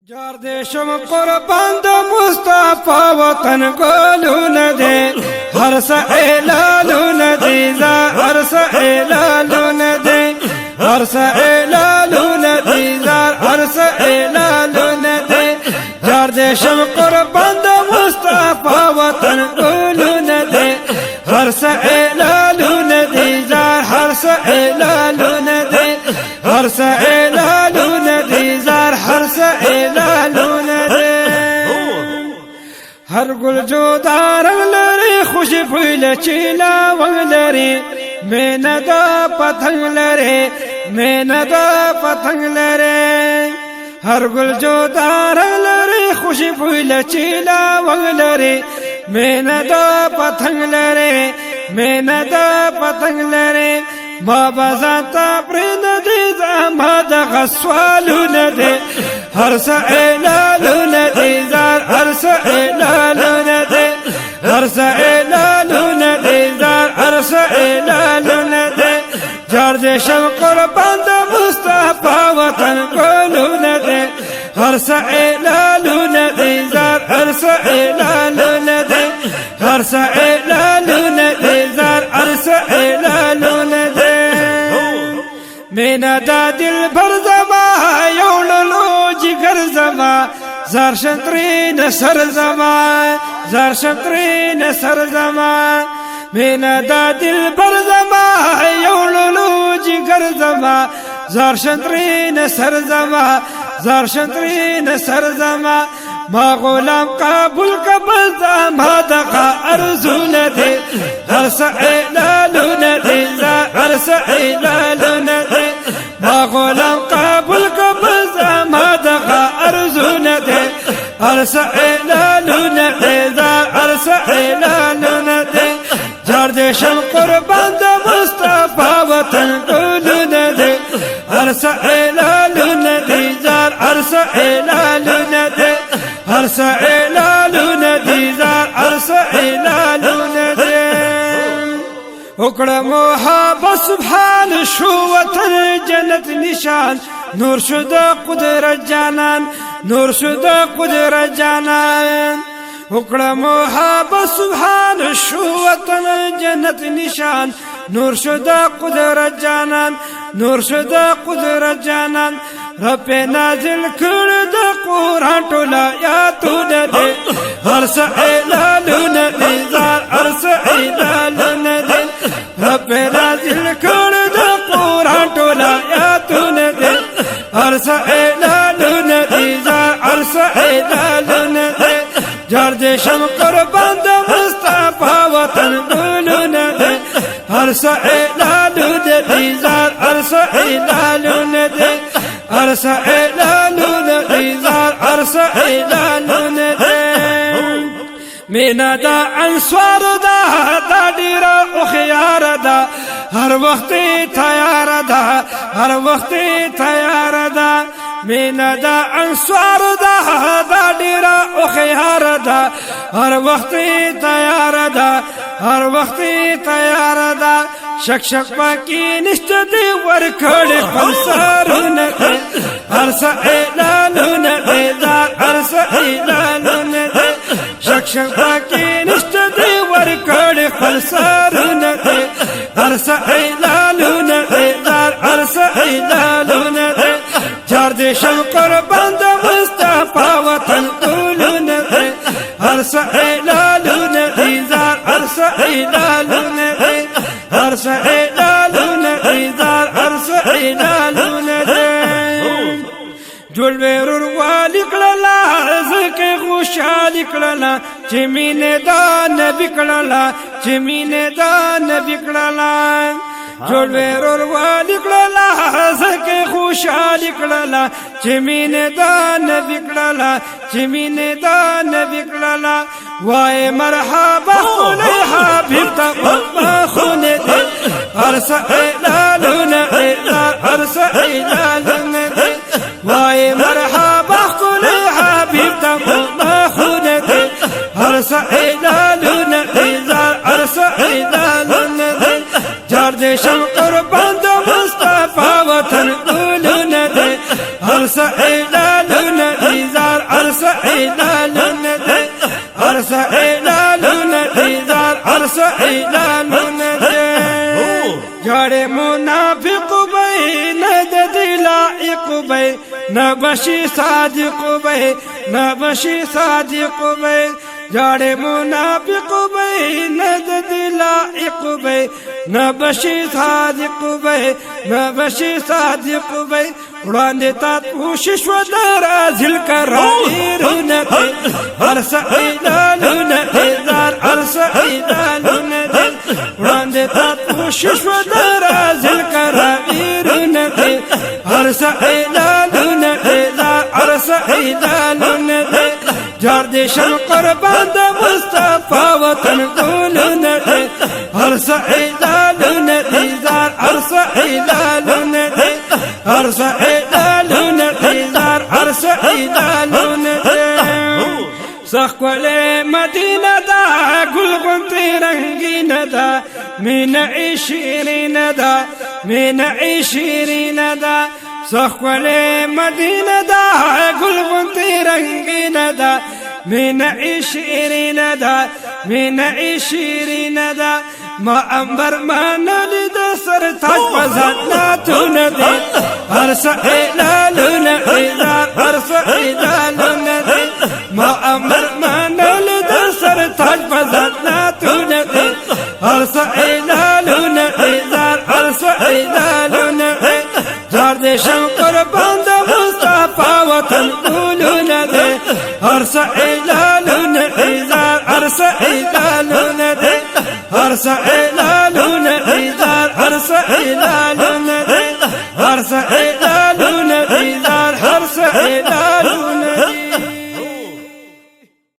جاردشم قربان د مصطفی وطن ګلونه دي هر څه اعلانونه دي هر څه اعلانونه دي هر څه اعلانونه دي هر څه اعلانونه دي جاردشم قربان د مصطفی وطن ګلونه دي هر څه اعلانونه دي هر څه اعلانونه دي هر څه اعلانونه دي هر څه اعلانونه دي هر ګل جودا رنگ لري خوشي پویل چیلا ونگ لري مینا دا پتنگ لري مینا دا پتنگ لري هر ګل جودا رنگ لري خوشي پویل چیلا ونگ لري مینا دا پتنگ لري مینا دا پتنگ لري ما بزاتا پرند دی ما دغه سوالونه دي هر څه اعلانونه دي هر څه اعلانونه دي هر څه اعلانونه دي هر څه اعلانونه دي جاردشم قربان د مصطفی وطن ګلونه دي هر څه اعلانونه دي هر څه اعلانونه دي هر څه اعلانونه دي هر څه اعلانونه دي مینا دا دل بر زما یوللو جگر زما زار شنترین سر زما زار شنترین سر زما مینا دا دل بر زما یوللو جگر زما زار شنترین سر زما زار شنترین سر زما ما غلام قبول قبل زما دغه ارزونه دي هر څه اعلانونه دي هر څه اعلانونه دي ما غلام قبول قبل زما دغه ارزونه دي هر څه اعلانونه دي هر څه اعلانونه دي جاردشم قربان د مصطفی وطن ګلونه دي هر څه اعلانونه دي هر څه اعلانونه دي هر څه اعلانونه دي هر څه اعلانونه دي وکړه محبت سبحان شو وطن جنت نشان نور شو د قدرت جانان نور شو د قدرت جانان وکړه محبت سبحان شو وطن جنت نشان نور شو د قدرت جانان نور شو د قدرت جانان رب نازل کړ د قران ټول آیاتونه دي هر څه اعلانونه دي هر څه اعلانونه دي رب نازل کړ د قران ټول آیاتونه دي هر څه اعلانونه دي هر څه اعلانونه دي جاردشم قربان د مصطفی وطن ګلونه دي هر څه اعلانونه دي هر څه اعلانونه دي هر څه اعلانونه دي هر څه اعلانونه دي مینا دا انصار دا ډیر او خيار دا هر وخت تیار دا هر وخت تیار دا مینا دا انصار دا ډیر او خيار دا هر وخت تیار دا هر وخت تیار دا شک شک پاکی نشته دی ورکړ خپلسرونه هر څه اعلانونه دي هر څه اعلانونه دي شک شک پاکی نشته دی ورکړ خپلسرونه هر څه اعلانونه دي هر څه اعلانونه دي جاردشم قربان د مصطفی وطن ګلونه دي هر څه اعلانونه دي هر څه اعلانونه دي هر څه اعلانونه دي هر څه اعلانونه دي جوړ ورور والی کړلا زکه خوشالي کړلا چې مینه دا نبی کړلا چې مینه دا نبی کړلا جوړ ورور والی کړلا زکه خوشالي کړلا چې مینه دا نبی کړلا چې مینه دا نبی کړلا وای مرحبا خله حبیب ته خونه دي هر څه اعلانونه دي هر څه اعلانونه دي وای مرحبا خله حبیب ته خونه دي هر څه اعلانونه دي هر څه اعلانونه دي جاردشم قربان د مصطفی وطن ګلونه دي هر څه اعلانونه دي عرس اعلان دے عرس اعلان دیدار عرس اعلان دے جاڑے منافق بے ند دلائق بے نبشی صادق بے نبشی صادق بے جاڑے منافق بے ند دلائق بے نبشی صادق بے نبشی صادق بے وړاندې تا کوشش ودار ازل کرایرونه دې عرس اعلانونه دیدار عرس اعلانونه دې وړاندې تا کوشش ودار ازل کرایرونه دې عرس اعلانونه دیدار عرس اعلانونه دې جار دې شم قربان د مصطفی وطن ګلونه دې عرس اعلانونه دیدار عرس اعلانونه دې عرس اعلانونه دیدار عرس اعلانونه سخوله مدینه دا گل غنتی رنگینه دا مینه شیرینه دا مینه شیرینه دا سخوله مدینه دا گل غنتی رنگینه دا مینه شیرینه دا مینه شیرینه دا ما انبر ما نلد سر تاج پزناتونه دے عرس اعلانونه دیدار عرس اعلانونه دے ما انبر ما نلد سر تاج پزناتونه دے عرس اعلانونه دیدار عرس اعلانونه دے جار دے شم قربان د مصطفی وطن ګلونه دے عرس اعلانونه دیدار عرس اعلانونه دے عرس